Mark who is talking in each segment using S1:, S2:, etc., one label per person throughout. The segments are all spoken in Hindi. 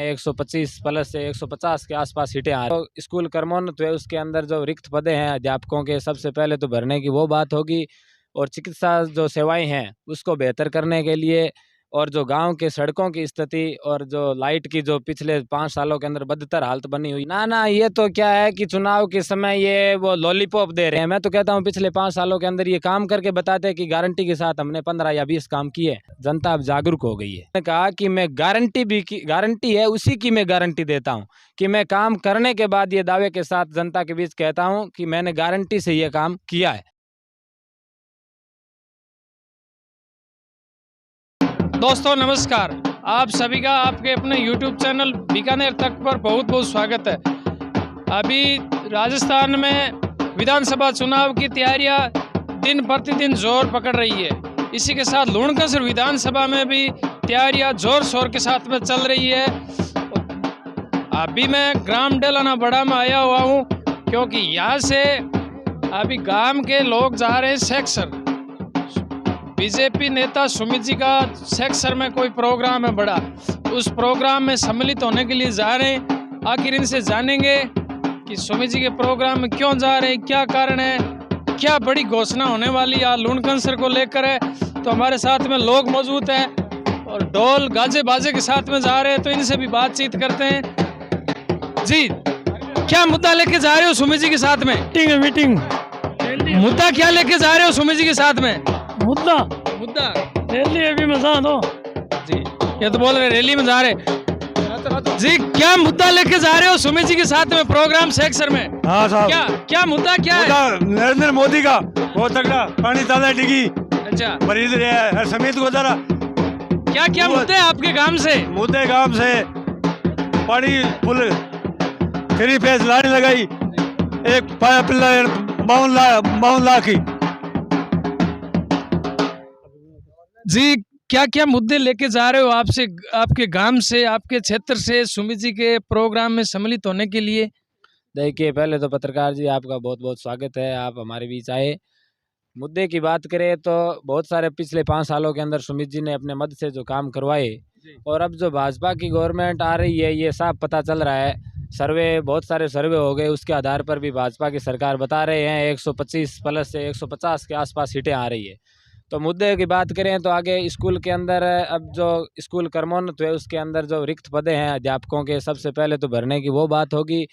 S1: 125 प्लस से 150 के आसपास सीटें आ रही हैं। तो स्कूल क्रमोन्नत हुए उसके अंदर जो रिक्त पदे हैं अध्यापकों के, सबसे पहले तो भरने की वो बात होगी। और चिकित्सा जो सेवाएं हैं उसको बेहतर करने के लिए, और जो गांव के सड़कों की स्थिति और जो लाइट की जो पिछले 5 सालों के अंदर बदतर हालत बनी हुई ना, ये तो क्या है कि चुनाव के समय ये वो लॉलीपॉप दे रहे हैं। मैं तो कहता हूँ पिछले 5 सालों के अंदर ये काम करके बताते हैं कि गारंटी के साथ हमने 15 या 20 काम किए। जनता अब जागरूक हो गई है। मैंने कहा कि मैं गारंटी है उसी की मैं गारंटी देता हूँ कि मैं काम करने के बाद ये दावे के साथ जनता के बीच कहता हूँ कि मैंने गारंटी से ये काम किया है।
S2: दोस्तों नमस्कार, आप सभी का आपके अपने YouTube चैनल बीकानेर तक पर बहुत बहुत स्वागत है। अभी राजस्थान में विधानसभा चुनाव की तैयारियां दिन प्रतिदिन जोर पकड़ रही है। इसी के साथ लूणकसर विधानसभा में भी तैयारियां जोर शोर के साथ में चल रही है। अभी मैं ग्राम डेलाना बड़ा में आया हुआ हूँ क्योंकि यहाँ से अभी गांव के लोग जा रहे हैं सेक्सर। बीजेपी नेता सुमित जी का सेक्सर में कोई प्रोग्राम है बड़ा, उस प्रोग्राम में सम्मिलित होने के लिए जा रहे हैं। आखिर इनसे जानेंगे कि सुमित जी के प्रोग्राम में क्यों जा रहे हैं, क्या कारण है, क्या बड़ी घोषणा होने वाली है लूणकसर को लेकर है। तो हमारे साथ में लोग मौजूद हैं और ढोल गाजे बाजे के साथ में जा रहे हैं, तो इनसे भी बातचीत करते हैं। जी, क्या मुद्दा लेके जा रहे हो सुमित जी के साथ में?
S3: मीटिंग
S2: मुद्दा क्या लेके जा रहे हो सुमित जी के साथ में?
S3: मुद्दा
S2: रैली
S3: अभी मजा दो
S2: जी, ये तो बोल रहे रैली में जा रहे जी। क्या मुद्दा लेके जा रहे हो सुमित जी के साथ में प्रोग्राम सेक्सर में?
S3: हाँ साहब,
S2: क्या मुद्दा क्या है?
S3: नरेंद्र मोदी का बहुत तगड़ा पानी ताला डिगी।
S2: अच्छा,
S3: मरीज समित को जरा
S2: क्या मुद्दे आपके गांव से?
S3: मुद्दे गांव से पानी फुल फ्री फेस लाइन लगाई, एक पाइप 52 लाख की।
S2: जी, क्या मुद्दे लेके जा रहे हो आपसे, आपके गांव से, आपके क्षेत्र से सुमित जी के प्रोग्राम में सम्मिलित होने के लिए?
S1: देखिए, पहले तो पत्रकार जी आपका बहुत बहुत स्वागत है, आप हमारे बीच आए। मुद्दे की बात करें तो बहुत सारे पिछले 5 सालों के अंदर सुमित जी ने अपने मद से जो काम करवाए, और अब जो भाजपा की गवर्नमेंट आ रही है ये साफ पता चल रहा है। सर्वे, बहुत सारे सर्वे हो गए, उसके आधार पर भी भाजपा की सरकार बता रहे हैं 125 प्लस से 150 के आसपास सीटें आ रही है। तो मुद्दे की बात करें तो आगे स्कूल के अंदर अब जो स्कूल क्रमोन्नत हुए उसके अंदर जो रिक्त पदे हैं अध्यापकों के, सबसे पहले तो भरने की वो बात होगी।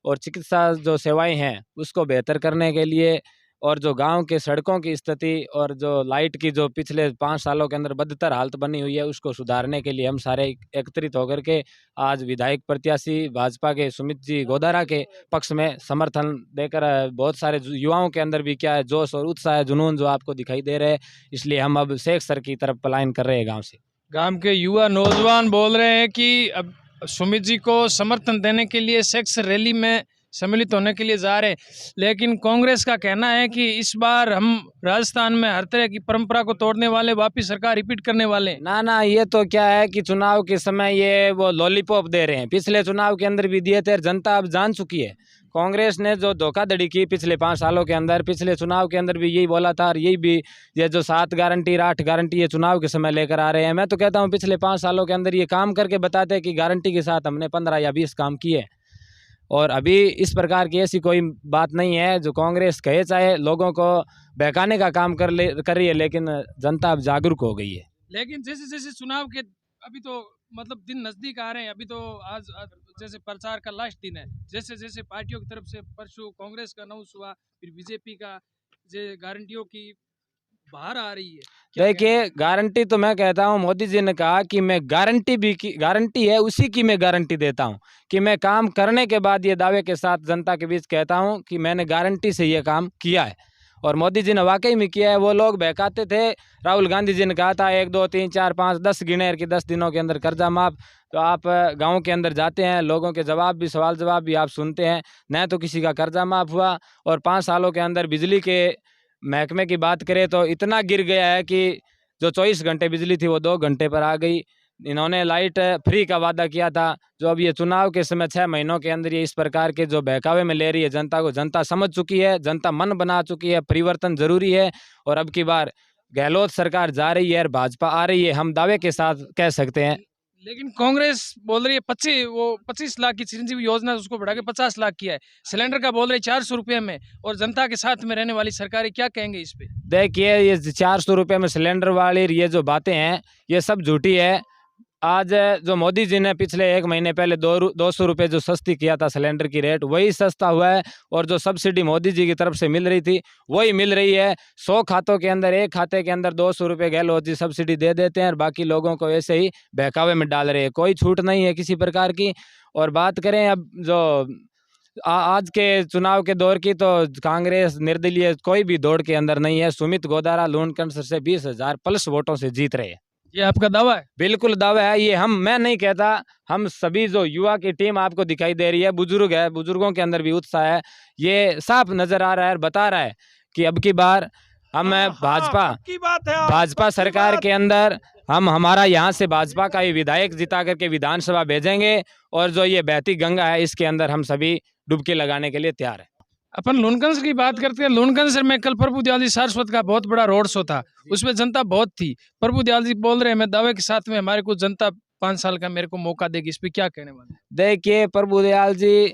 S1: और चिकित्सा जो सेवाएं हैं उसको बेहतर करने के लिए, और जो गांव के सड़कों की स्थिति और जो लाइट की जो पिछले 5 सालों के अंदर बदतर हालत बनी हुई है उसको सुधारने के लिए हम सारे एकत्रित होकर के आज विधायक प्रत्याशी भाजपा के सुमित जी गोदारा के पक्ष में समर्थन देकर बहुत सारे युवाओं के अंदर भी क्या है जोश और उत्साह, जुनून जो आपको दिखाई दे रहे हैं, इसलिए हम अब सेक्सर की तरफ पलायन कर रहे हैं गाँव से।
S2: गांव के युवा नौजवान बोल रहे हैं कि अब सुमित जी को समर्थन देने के लिए सेक्स रैली में सम्मिलित होने के लिए जा रहे हैं, लेकिन कांग्रेस का कहना है कि इस बार हम राजस्थान में हर तरह की परंपरा को तोड़ने वाले, वापिस सरकार रिपीट करने वाले।
S1: ना, ये तो क्या है कि चुनाव के समय ये वो लॉलीपॉप दे रहे हैं। पिछले चुनाव के अंदर भी दिए थे, जनता अब जान चुकी है। कांग्रेस ने जो धोखाधड़ी की पिछले 5 सालों के अंदर, पिछले चुनाव के अंदर भी यही बोला था, और यही भी ये जो 7 गारंटी 8 गारंटी ये चुनाव के समय लेकर आ रहे हैं। मैं तो कहता हूँ पिछले 5 सालों के अंदर ये काम करके बताते हैं कि गारंटी के साथ हमने 15 या 20 काम किए। और अभी इस प्रकार की ऐसी कोई बात नहीं है जो कांग्रेस कहे चाहे लोगों को बहकाने का काम कर रही है, लेकिन जनता अब जागरूक हो गई है।
S2: लेकिन जैसे जैसे चुनाव के अभी तो मतलब दिन नजदीक आ रहे हैं, अभी तो आज जैसे प्रचार का लास्ट दिन है, जैसे जैसे पार्टियों की तरफ से परसों कांग्रेस का अनाउंस हुआ, फिर बीजेपी का जो गारंटियों की बाहर आ रही है।
S1: देखिए, गारंटी तो मैं कहता हूँ मोदी जी ने कहा कि मैं गारंटी है उसी की मैं गारंटी देता हूँ कि मैं काम करने के बाद ये दावे के साथ जनता के बीच कहता हूँ कि मैंने गारंटी से ये काम किया है। और मोदी जी ने वाकई में किया है। वो लोग बहकाते थे, राहुल गांधी जी ने कहा था 1 2 3 4 5 10 गिनेर की 10 दिनों के अंदर कर्जा माफ। तो आप गाँव के अंदर जाते हैं, लोगों के जवाब भी, सवाल जवाब भी आप सुनते हैं, न तो किसी का कर्जा माफ हुआ। और 5 सालों के अंदर बिजली के महकमे की बात करें तो इतना गिर गया है कि जो 24 घंटे बिजली थी वो 2 घंटे पर आ गई। इन्होंने लाइट फ्री का वादा किया था, जो अब ये चुनाव के समय 6 महीनों के अंदर ये इस प्रकार के जो बहकावे में ले रही है जनता को, जनता समझ चुकी है, जनता मन बना चुकी है, परिवर्तन जरूरी है। और अब की बार गहलोत सरकार जा रही है और भाजपा आ रही है, हम दावे के साथ कह सकते हैं।
S2: लेकिन कांग्रेस बोल रही है 25 लाख की चिरंजीवी योजना उसको बढ़ा के 50 लाख किया है। सिलेंडर का बोल रही 400 रुपये में, और जनता के साथ में रहने वाली सरकारें क्या कहेंगे इस पे?
S1: देखिए, ये 400 रुपये में सिलेंडर वाली ये जो बातें हैं ये सब झूठी है। आज जो मोदी जी ने पिछले 1 महीने पहले 200 रुपये जो सस्ती किया था सिलेंडर की रेट, वही सस्ता हुआ है। और जो सब्सिडी मोदी जी की तरफ से मिल रही थी वही मिल रही है। 100 खातों के अंदर, एक खाते के अंदर 200 रुपये गहलोत जी सब्सिडी दे देते हैं और बाकी लोगों को ऐसे ही बहकावे में डाल रहे हैं। कोई छूट नहीं है किसी प्रकार की। और बात करें अब जो आज के चुनाव के दौर की, तो कांग्रेस निर्दलीय कोई भी दौड़ के अंदर नहीं है। सुमित गोदारा लूणकंड से 20,000 प्लस वोटों से जीत रहे हैं।
S2: ये आपका दावा है?
S1: बिल्कुल दावा है ये। मैं नहीं कहता, हम सभी जो युवा की टीम आपको दिखाई दे रही है, बुजुर्ग है, बुजुर्गों के अंदर भी उत्साह है। ये साफ नजर आ रहा है और बता रहा है कि अब की बार हम भाजपा सरकार के अंदर हमारा यहाँ से भाजपा का ही विधायक जिता करके विधानसभा भेजेंगे। और जो ये बहती गंगा है इसके अंदर हम सभी डुबकी लगाने के लिए तैयार है।
S2: अपन लूणकंस की बात करते हैं। लूणकंस में कल प्रभु दयाल जी सारस्वत का बहुत बड़ा रोड शो था, उसमें जनता बहुत थी। प्रभु दयाल जी बोल रहे हैं मैं दावे के साथ में हमारे को जनता 5 साल का मेरे को मौका देगी। इस पे क्या कहने वाले?
S1: देखिए, प्रभु दयाल जी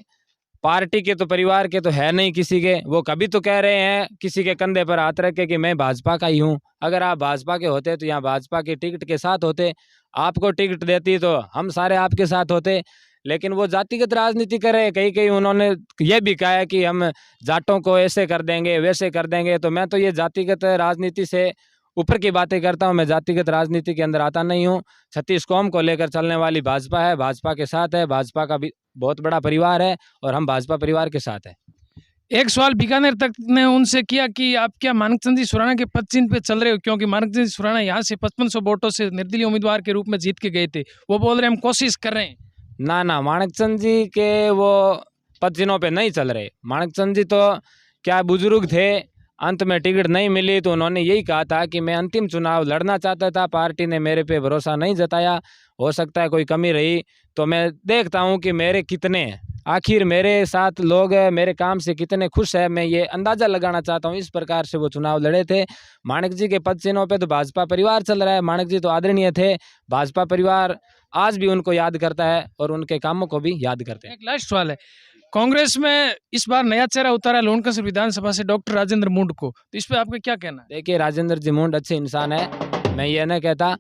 S1: पार्टी के तो परिवार के तो है नहीं किसी के। वो कभी तो कह रहे हैं किसी के कंधे पर हाथ रख के कि मैं भाजपा का ही हूँ। अगर आप भाजपा के होते तो यहाँ भाजपा के टिकट के साथ होते, आपको टिकट देती तो हम सारे आपके साथ होते। लेकिन वो जातिगत राजनीति कर रहे हैं। कहीं उन्होंने ये भी कहा है कि हम जाटों को ऐसे कर देंगे वैसे कर देंगे। तो मैं तो ये जातिगत राजनीति से ऊपर की बातें करता हूँ। मैं जातिगत राजनीति के अंदर आता नहीं हूँ। 36 कौम को लेकर चलने वाली भाजपा है, भाजपा के साथ है। भाजपा का भी बहुत बड़ा परिवार है और हम भाजपा परिवार के साथ है।
S2: एक सवाल बीकानेर तक ने उनसे किया कि आप क्या मानकचंद जी सुराणा के पद चिन्ह पे चल रहे हो, क्योंकि मानकचंद जी सुराणा यहाँ से 5500 वोटों से निर्दलीय उम्मीदवार के रूप में जीत के गए थे। वो बोल रहे हम कोशिश कर रहे हैं।
S1: ना, माणकचंद जी के वो पद चिन्हों पे नहीं चल रहे। माणकचंद जी तो क्या बुजुर्ग थे, अंत में टिकट नहीं मिली तो उन्होंने यही कहा था कि मैं अंतिम चुनाव लड़ना चाहता था, पार्टी ने मेरे पे भरोसा नहीं जताया। हो सकता है कोई कमी रही, तो मैं देखता हूँ कि मेरे कितने आखिर मेरे साथ लोग मेरे काम से कितने खुश है, मैं ये अंदाज़ा लगाना चाहता हूँ। इस प्रकार से वो चुनाव लड़े थे। माणक जी के पद चिन्हों पे तो भाजपा परिवार चल रहा है। माणक जी तो आदरणीय थे। भाजपा परिवार आज भी उनको याद करता है और उनके कामों को भी याद करते हैं।
S2: एक लास्ट सवाल है, कांग्रेस में इस बार नया चेहरा उतारा लूणकंस विधानसभा से डॉक्टर राजेंद्र मुंड को, तो इस पे आपका क्या कहना है?
S1: देखिए, राजेंद्र जी मुंड अच्छे इंसान है, मैं ये नहीं कहता,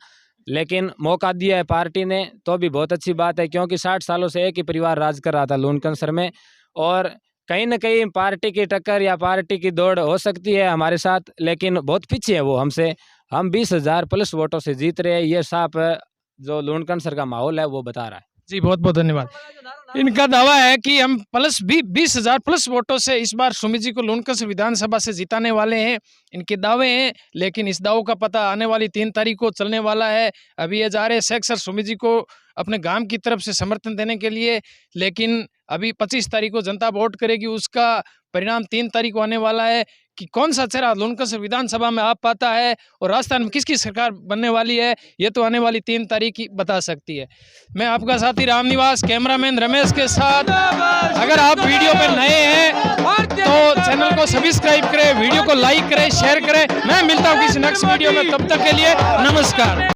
S1: लेकिन मौका दिया है पार्टी ने तो भी बहुत अच्छी बात है। क्योंकि 60 सालों से एक ही परिवार राज कर रहा था लूणकंसर में, और कहीं ना कहीं पार्टी की टक्कर या पार्टी की दौड़ हो सकती है हमारे साथ, लेकिन बहुत पीछे है वो हमसे। हम 20,000 प्लस वोटों से जीत रहे हैं। ये साफ जो लूणकंसर का माहौल है वो बता रहा है।
S2: जी बहुत बहुत धन्यवाद। इनका दावा है कि हम 20,000 प्लस वोटों से इस बार सुमित जी को लूणकंसर विधानसभा से जिताने वाले हैं। इनके दावे हैं, लेकिन इस दावों का पता आने वाली 3 तारीख को चलने वाला है। अभी ये जा रहे हैं शेख सर सुमित जी को अपने गांव की तरफ से समर्थन देने के लिए, लेकिन अभी 25 तारीख को जनता वोट करेगी, उसका परिणाम 3 तारीख को आने वाला है कि कौन सा चेहरा लूणकंसर विधानसभा में आ पाता है और राजस्थान में किसकी सरकार बनने वाली है, ये तो आने वाली 3 तारीख ही बता सकती है। मैं आपका साथी रामनिवास, कैमरामैन रमेश के साथ। अगर आप वीडियो पर नए हैं तो चैनल को सब्सक्राइब करें, वीडियो को लाइक करें, शेयर करें। मैं मिलता हूँ किसी नेक्स्ट वीडियो में, तब तक के लिए नमस्कार।